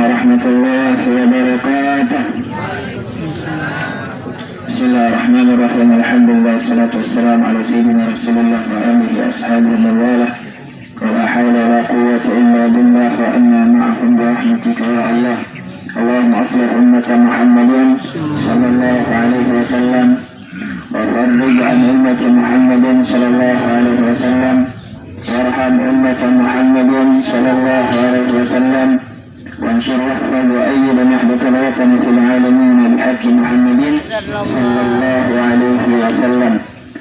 warahmatullahi wabarakatuh. Bismillahirrahmanirrahim. Alhamdulillah, salatu wassalamu ala sayyidina Rasulullah wa alihi wa ashabihi wa wala. Wa la hawla wa la quwwata illa billah wa inna ma'akum bi rahmatika ya Allah. Allahumma aslih ummata Muhammadin sallallahu alaihi wasallam wa farrij an ummati Muhammadin sallallahu alaihi wasallam. Warham ummata Muhammadin sallallahu alaihi wasallam. وانشر واحفظ وأيد نحبة الوطن في العالمين بحق محمد صلى الله عليه وسلم.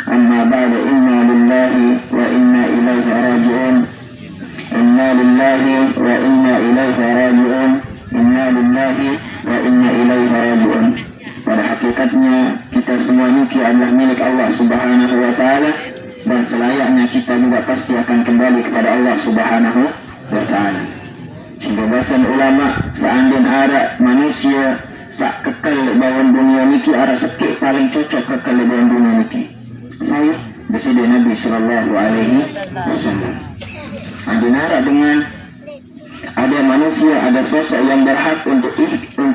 أما بعد، إنا لله وإنا إليه راجعون. إنا لله وإنا إليه راجعون. إنا لله وإنا إليه راجعون. Pada hakikatnya kita semua ini adalah milik Allah Subhanahu wa Ta'ala, dan selayaknya kita juga pasti akan kembali kepada Allah Subhanahu wa Ta'ala. Pembahasan ulama, seandainya ada manusia sak kekal bawaan dunia niki, ada sekik paling cocok kekal bawaan dunia niki saya bersama Nabi Sallallahu Alaihi Wasallam. Andinara dengan ada manusia, ada sosok yang berhak untuk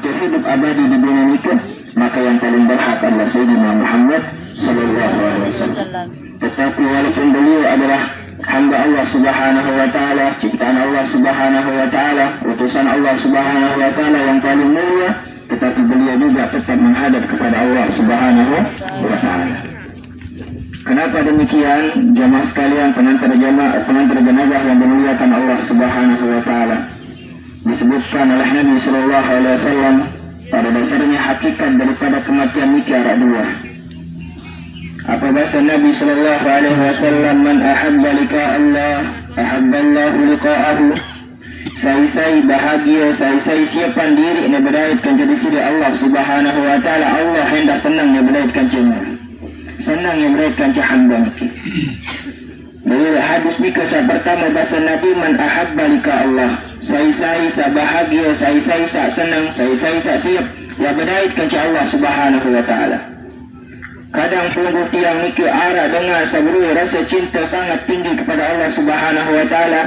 hidup abadi di dunia niki, maka yang paling berhak adalah Sayyidina Muhammad Sallallahu Alaihi Wasallam. Tetapi walaupun beliau adalah hamba Allah Subhanahu wa Ta'ala, ciptaan Allah Subhanahu wa Ta'ala, utusan Allah Subhanahu wa Ta'ala yang paling mulia, tetapi beliau juga tetap menghadap kepada Allah Subhanahu wa Ta'ala. Kenapa demikian? Jamaah sekalian, pengantar jenazah yang dimuliakan Allah Subhanahu wa Ta'ala, disebutkan oleh Nabi Sallallahu Alaihi Wasallam, pada dasarnya hakikat daripada kematian ini ada dua. Apa bahasa Nabi Sallallahu Alaihi Wasallam? Man ahabba liqa Allah ahabballahu liqa'ahu. Saya bahagia, saya siapkan diri nak berdaitkan jadi sisi Allah Subhanahu wa Ta'ala. Allah hendak senang nak berdaitkan cenah, senang nak berdaitkan hamba niki. Dari hadis ni kisah pertama bahasa Nabi, man ahabba liqa Allah. Saya bahagia, saya senang, saya siap ya berdaitkan Allah Subhanahu wa Ta'ala. Kadang punggung tiang niki arah dengan sabru rasa cinta sangat tinggi kepada Allah Subhanahu wa Ta'ala.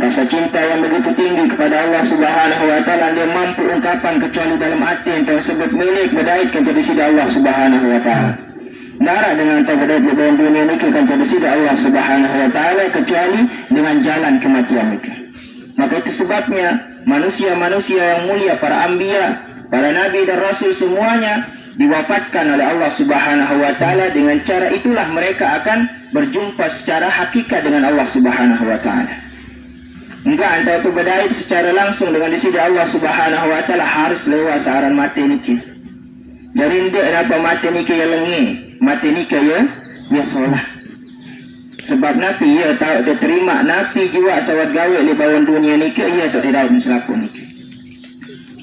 Rasa cinta yang begitu tinggi kepada Allah Subhanahu wa Ta'ala, dia mampu ungkapan kecuali dalam hati yang tersebut milik berdaitkan jadi sida Allah Subhanahu wa Ta'ala. Darah dengan terberdaya dalam dunia niki kan jadi sida Allah Subhanahu wa Ta'ala kecuali dengan jalan kematian niki. Maka itu sebabnya manusia-manusia yang mulia, para anbiya, para nabi dan rasul semuanya diwafatkan oleh Allah Subhanahu wa Ta'ala. Dengan cara itulah mereka akan berjumpa secara hakikat dengan Allah Subhanahu wa Ta'ala. Enggak antara itu berdait secara langsung dengan disini Allah Subhanahu wa Ta'ala, harus lewat searan mati niki. Jadi tidak apa mati niki ya lengi, mati niki ya solah. Sebab Nabi ya tahu terima, Nabi juga sawat gawe di bawah dunia niki, ia tak tidak selaku niki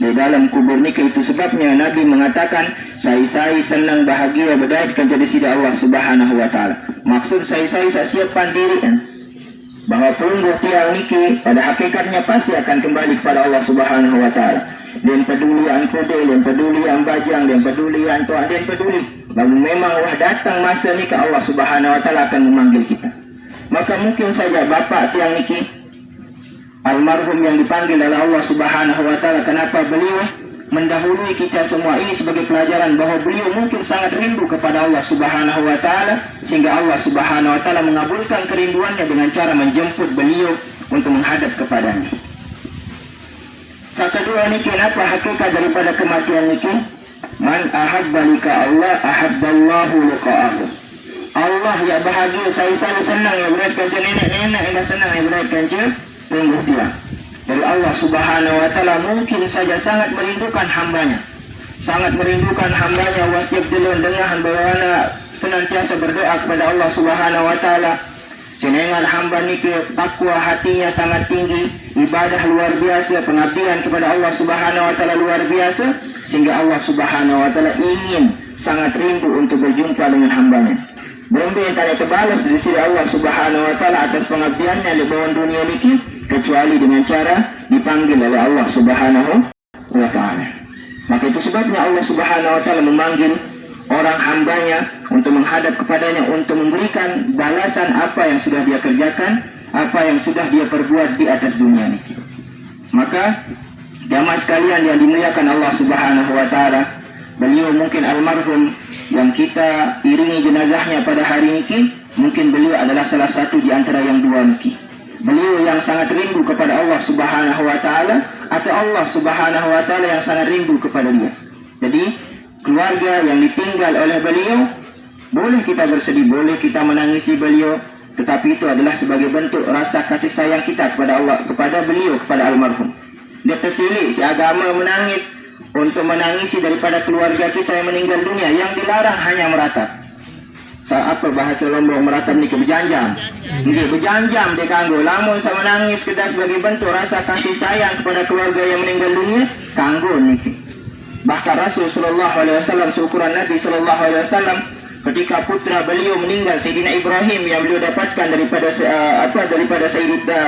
di dalam kubur niki. Itu sebabnya Nabi mengatakan saya senang bahagia berdaitkan jadi sida Allah Subhanahu wa Ta'ala. Maksud saya siapkan diri bahwa punggung tiang niki pada hakikatnya pasti akan kembali kepada Allah Subhanahu wa Ta'ala. Dan peduli an kudel, dan peduli an bajang, dan peduli an tuan, dan peduli lalu memang datang masa niki Allah Subhanahu wa Ta'ala akan memanggil kita. Maka mungkin saja bapak tiang niki almarhum yang dipanggil oleh Allah Subhanahu wa Ta'ala, kenapa beliau mendahului kita semua ini sebagai pelajaran bahwa beliau mungkin sangat rindu kepada Allah Subhanahu wa Ta'ala, sehingga Allah Subhanahu wa Ta'ala mengabulkan kerinduannya dengan cara menjemput beliau untuk menghadap kepadanya. Kedua ini kenapa hakikat daripada kematian niki? Man ahabba liqa Allah ahabballahu liqa'ahu. Allah ya bahagia, saya senang ya beratkan nenek-nenek yang senang ya beratkan punggung tiang. Dari Allah Subhanahu wa Ta'ala mungkin saja sangat merindukan hambanya, wajib dilun dengan bagaimana senantiasa berdoa kepada Allah Subhanahu wa Ta'ala. Senengan hamba niki takwa hatinya sangat tinggi, ibadah luar biasa, pengabdian kepada Allah Subhanahu wa Ta'ala luar biasa, sehingga Allah Subhanahu wa Ta'ala ingin sangat rindu untuk berjumpa dengan hambanya. Belum yang tadi terbalas di sisi Allah Subhanahu wa Ta'ala atas pengabdiannya di bawah dunia niki, kecuali dengan cara dipanggil oleh Allah Subhanahu wa Ta'ala. Maka itu sebabnya Allah Subhanahu wa Ta'ala memanggil orang hambanya untuk menghadap kepadanya, untuk memberikan balasan apa yang sudah dia kerjakan, apa yang sudah dia perbuat di atas dunia ini. Maka Jamaah sekalian yang dimuliakan Allah Subhanahu wa taala, beliau mungkin almarhum yang kita iringi jenazahnya pada hari ini, mungkin beliau adalah salah satu di antara yang dua niki. Beliau yang sangat rindu kepada Allah Subhanahu wa taala, atau Allah Subhanahu wa taala yang sangat rindu kepada dia. Jadi keluarga yang ditinggal oleh beliau, boleh kita bersedih, boleh kita menangisi beliau, tetapi itu adalah sebagai bentuk rasa kasih sayang kita kepada Allah, kepada beliau, kepada almarhum. Dia tersilik si agama menangis untuk menangisi daripada keluarga kita yang meninggal dunia. Yang dilarang hanya meratap. Apa bahasa Lombok meratap ni, berjanjam. Nggih, berjanjam dia kanggo. Lamun sama menangis kita sebagai bentuk rasa kasih sayang kepada keluarga yang meninggal dunia, kanggo niki. Bahkan Rasul sallallahu alaihi wasallam, seukuran Nabi sallallahu alaihi wasallam, ketika putra beliau meninggal, Sayyidina Ibrahim, yang beliau dapatkan daripada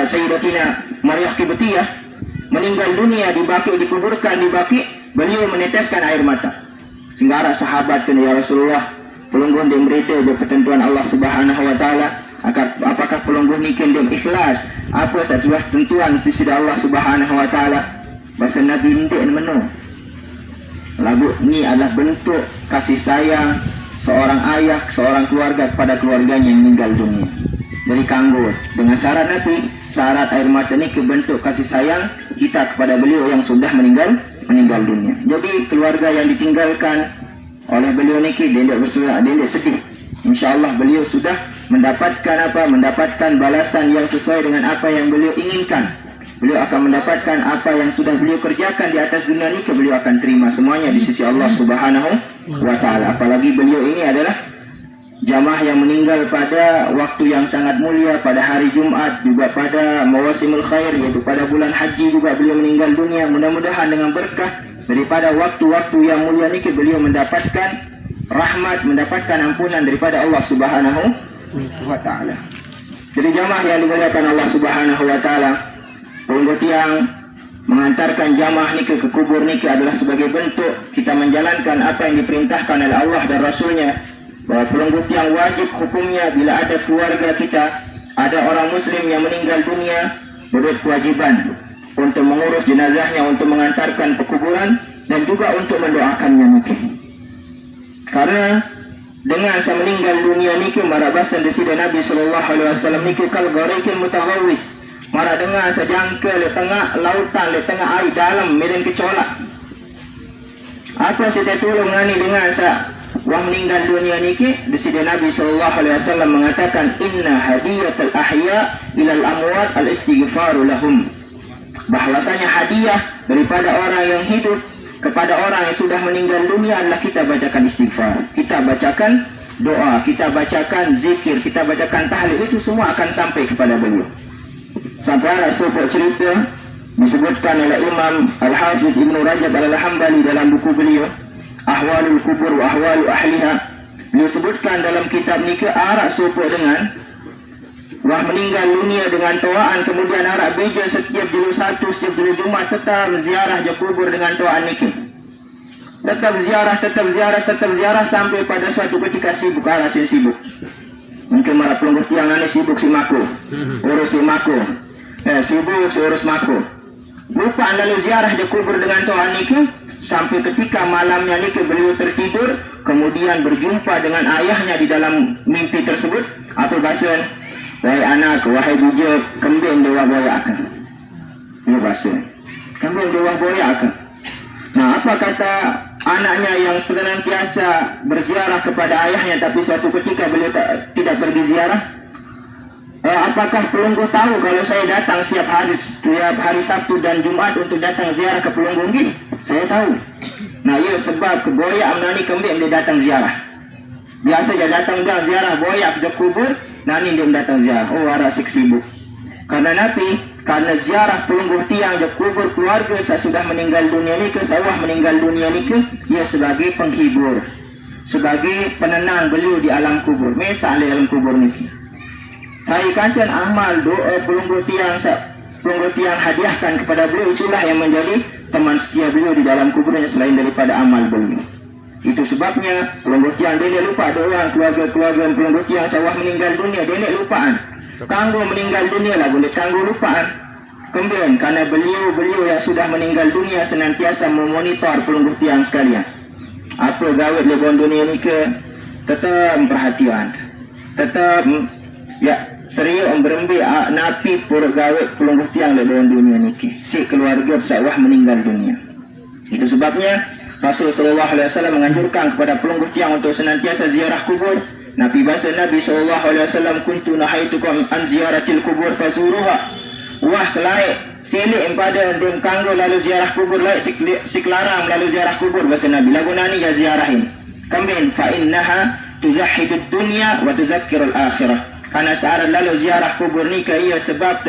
Sayyidatina Maryam Qibtiyah, meninggal dunia di Baqi', dikuburkan di Baqi', beliau meneteskan air mata. Sehingga para sahabat kena, ya Rasulullah, pelungguh dia berita je ketentuan Allah Subhanahu wa taala, apakah pelungguh ni dia ikhlas apa sesuatu tentuan sisi Allah Subhanahu wa taala. Bahasa Nabi intik menu. Lagu ni adalah bentuk kasih sayang seorang ayah, seorang keluarga kepada keluarganya yang meninggal dunia. Jadi kanggo dengan syarat Nabi, syarat air mata ni kebentuk kasih sayang kita kepada beliau yang sudah meninggal dunia. Jadi keluarga yang ditinggalkan oleh beliau ni dia tidak bersorak, dia tidak sedih. InsyaAllah beliau sudah mendapatkan balasan yang sesuai dengan apa yang beliau inginkan. Beliau akan mendapatkan apa yang sudah beliau kerjakan di atas dunia ni, beliau akan terima semuanya di sisi Allah Subhanahu wa taala. Apalagi beliau ini adalah jamaah yang meninggal pada waktu yang sangat mulia, pada hari Jumat, juga pada mawasimul khair, yaitu pada bulan haji juga beliau meninggal dunia. Mudah-mudahan dengan berkah daripada waktu-waktu yang mulia ini beliau mendapatkan rahmat, mendapatkan ampunan daripada Allah Subhanahu wa taala. Jadi jamaah yang dimuliakan Allah Subhanahu wa taala, pelungguh tiang mengantarkan jamaah ni ke kubur ni adalah sebagai bentuk kita menjalankan apa yang diperintahkan oleh Allah dan Rasulnya. Bahwa pelungguh tiang wajib hukumnya bila ada keluarga kita, ada orang muslim yang meninggal dunia, berkewajiban untuk mengurus jenazahnya, untuk mengantarkan ke kuburan, dan juga untuk mendoakannya mungkin. Karena dengan saya meninggal dunia niki marabasan desida Nabi sallallahu alaihi wasallam niki kal garikin mutaghawis, mara dengan sejangka le tengah lautan, le tengah air dalam medan kecolak. Apa saya tolong ngani dengan sa wah meninggal dunia niki, desida Nabi sallallahu alaihi wasallam mengatakan inna hadiyatul ahya ilal amwat al istighfaru lahum. Bahwasanya hadiah daripada orang yang hidup kepada orang yang sudah meninggal dunia adalah kita bacakan istighfar, kita bacakan doa, kita bacakan zikir, kita bacakan tahlil, itu semua akan sampai kepada beliau. Sampai ada sebuah cerita disebutkan oleh Imam Al-Hafiz Ibn Rajab Al-Hambali dalam buku beliau Ahwalul Kubur wa Ahwalu Ahliha. Beliau sebutkan dalam kitab ni arak sopok dengan wah meninggal dunia dengan toaan, kemudian arak beja setiap julu satu, setiap julu Jumat tetap ziarah je kubur dengan toaan niki. Tetap ziarah sampai pada suatu ketika sibuk, arasin sibuk. Mungkin marah pelungguh tiang ini sibuk si mako, urus si mako, sibuk si urus mako. Lupa lalu ziarah je kubur dengan toaan niki, sampai ketika malamnya niki beliau tertidur, kemudian berjumpa dengan ayahnya di dalam mimpi tersebut. Apa bahasa? Wahai anak, wahai bujur, kembing dewa boya akan. Ini bahasa. Kembing dewa boya akan. Nah, apa kata anaknya yang senantiasa berziarah kepada ayahnya, tapi suatu ketika beliau tidak pergi ziarah? Apakah pelungguh tahu kalau saya datang setiap hari Sabtu dan Jumat untuk datang ziarah ke pelungguh ini? Saya tahu. Nah, ia sebab keboya amnani kembing dia datang ziarah. Biasa dia datang ziarah boya ke kubur, nani dia datang ziarah. Oh, arasik sibuk. Karena karena ziarah pelungguh tiang je kubur keluarga sesudah meninggal dunia ni sawah meninggal dunia ni ia sebagai penghibur, sebagai penenang beliau di alam kubur. Mesa di alam kubur ni. Saya kancan amal doa pelungguh tiang hadiahkan kepada beliau, itulah yang menjadi teman setia beliau di dalam kuburnya selain daripada amal beliau. Itu sebabnya pelungguh tiang dia lupa doa keluarga pelungguh tiang sawah meninggal dunia, dia lupaan. Kanggo meninggal dunia lah boleh kanggo lupaan. Kemudian karena beliau yang sudah meninggal dunia senantiasa memonitor pelungguh tiang sekalian. Apa gawat lebon dunia ni ke tetap perhatian, tetap ya serius berembi napi pur gawat pelungguh tiang lebon dunia ni ke si keluarga sawah meninggal dunia. Itu sebabnya Rasul sallallahu alaihi wasallam menganjurkan kepada pelungguh tiang untuk senantiasa ziarah kubur. Nabi sallallahu alaihi wasallam kuntu nahaitukum an ziyaratil kubur fazuruha. Wah kelai selik pada dem kanggo lalu ziarah kubur lai siklarang lalu ziarah kubur bahasa Nabi lagu nani ya ziarahin. Kambin fa innaha tuzahhidud dunya wa tuzakkirul akhirah. Karena saat lalu ziarah kubur ni ke ia sebab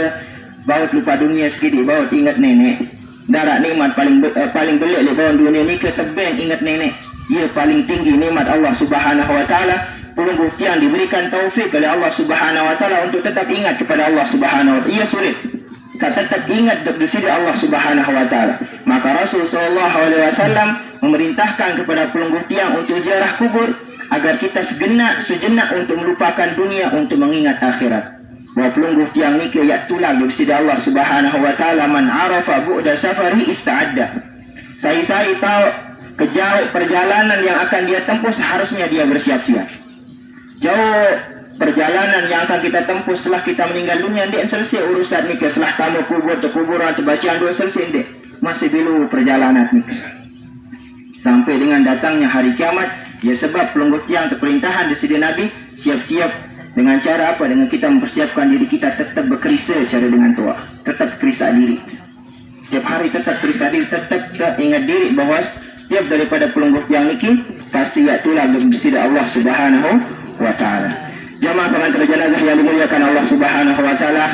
baut lupa dunia sedikit, baut ingat nenek. Darat nikmat paling belik di bawah dunia ni ke tebeng ingat nenek. Ia paling tinggi nikmat Allah Subhanahu wa taala. Pelungguh tiang diberikan taufik oleh Allah Subhanahu wa taala untuk tetap ingat kepada Allah Subhanahu wa taala. Ia sulit tetap ingat di sisi Allah Subhanahu wa taala. Maka Rasul sallallahu alaihi wasallam memerintahkan kepada pelungguh tiang untuk ziarah kubur agar kita sejenak untuk melupakan dunia untuk mengingat akhirat. Bahawa pelungguh tiang ni ke yak tulang di sisi Allah Subhanahu wa taala, man arafa bu'da safari ista'adda. Saya tahu kejauh perjalanan yang akan dia tempuh seharusnya dia bersiap-siap. Jauh perjalanan yang akan kita tempuh setelah kita meninggal dunia, dia selesai urusan ni ke setelah tamu kubur atau kuburan atau bacaan doa selesai dia. Masih dulu perjalanan ni sampai dengan datangnya hari kiamat. Ya sebab pelungguh tiang terperintahan di sisi Nabi siap-siap dengan cara apa? Dengan kita mempersiapkan diri kita tetap bekerisa cara dengan tua, tetap kerisa diri. Setiap hari tetap kerisa diri, tetap ingat diri bahawa setiap daripada pelungguh tiang ni pasti itulah di sisi Allah Subhanahu wa taala. Jamaah pengantar jenazah yang dimuliakan Allah Subhanahu wa taala,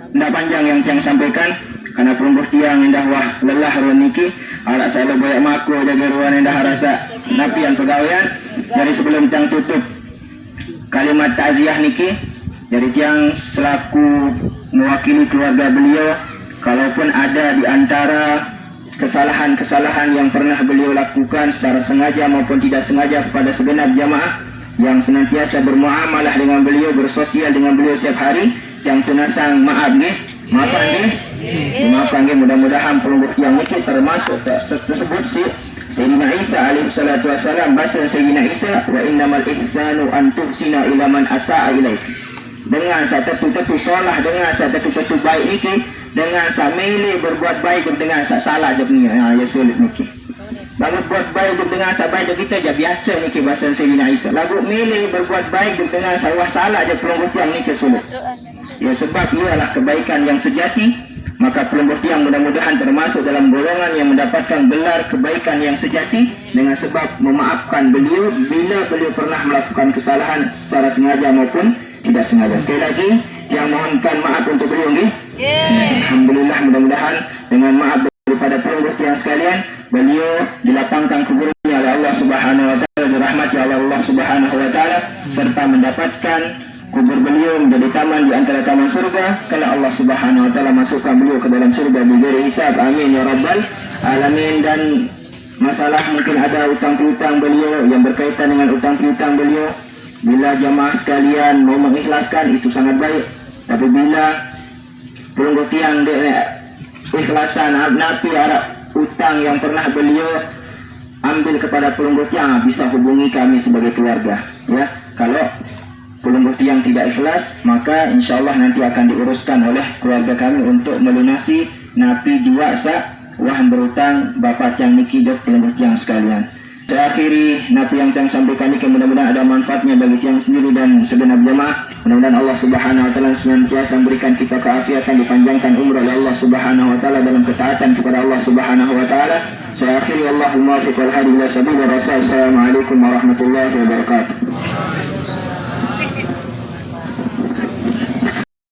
tidak panjang yang saya sampaikan karena pelungguh tiang indah wah lelah ruan niki alat saya banyak mako jaga ruan indah rasa napi yang pegawaian. Jadi sebelum tiang tutup kalimat takziah niki dari tiang selaku mewakili keluarga beliau, kalaupun ada di antara kesalahan-kesalahan yang pernah beliau lakukan secara sengaja maupun tidak sengaja kepada segenap jamaah yang senantiasa bermuamalah dengan beliau, bersosial dengan beliau setiap hari, yang tunasang maaf nggih, maafan nggih, maafkan nggih. Mudah-mudahan pelungguh tiang itu termasuk tersebut si Sayyidina Isa alaihi salatu wasalam. Bahasa Sayyidina Isa, wa innamal ihsanu an tuhsina ila man asaa ilaik. Dengan satu solah, dengan satu baik niki, dengan samili berbuat baik dengan salah je ni. Ya sulit niki. Lagu buat baik dengan sahabat kita je biasa ni ke bahasa Sayyidina Isa. Lagu milih berbuat baik dengan salah je pelungguh tiang ni ke sulit. Ya sebab ialah kebaikan yang sejati, maka pelungguh tiang mudah-mudahan termasuk dalam golongan yang mendapatkan gelar kebaikan yang sejati dengan sebab memaafkan beliau bila beliau pernah melakukan kesalahan secara sengaja maupun tidak sengaja. Sekali lagi yang mohonkan maaf untuk beliau ni. Alhamdulillah, mudah-mudahan dengan maaf daripada pelungguh tiang sekalian, beliau dilapangkan kuburnya oleh Allah Subhanahu wa taala, dirahmati oleh Allah Subhanahu wa taala, serta mendapatkan kubur beliau menjadi taman di antara taman surga kalau Allah Subhanahu wa taala masukkan beliau ke dalam surga bighairi hisab. Amin ya rabbal alamin. Dan masalah mungkin ada utang piutang beliau yang berkaitan dengan utang piutang beliau, bila jamaah sekalian mau mengikhlaskan itu sangat baik. Tapi bila pelungguh tiang ikhlasan napi harap utang yang pernah beliau ambil kepada pelungguh tiang, bisa hubungi kami sebagai keluarga ya. Kalau pelungguh tiang tidak ikhlas, maka insyaAllah nanti akan diuruskan oleh keluarga kami untuk melunasi napi jiwa wah berutang bapak tiang niki dok pelungguh tiang sekalian. Saya akhiri napi yang tiang sampaikan ini, mudah-mudahan ada manfaatnya bagi tiang sendiri dan segenap jemaah. Mudah-mudahan Allah Subhanahu wa taala senantiasa memberikan kita keafiatan, dipanjangkan umur oleh Allah Subhanahu wa taala dalam ketaatan kepada Allah Subhanahu wa taala. Saya akhiri, Allahul muwaffiq wal hadi ila sabilir rasul. Assalamualaikum warahmatullahi wabarakatuh.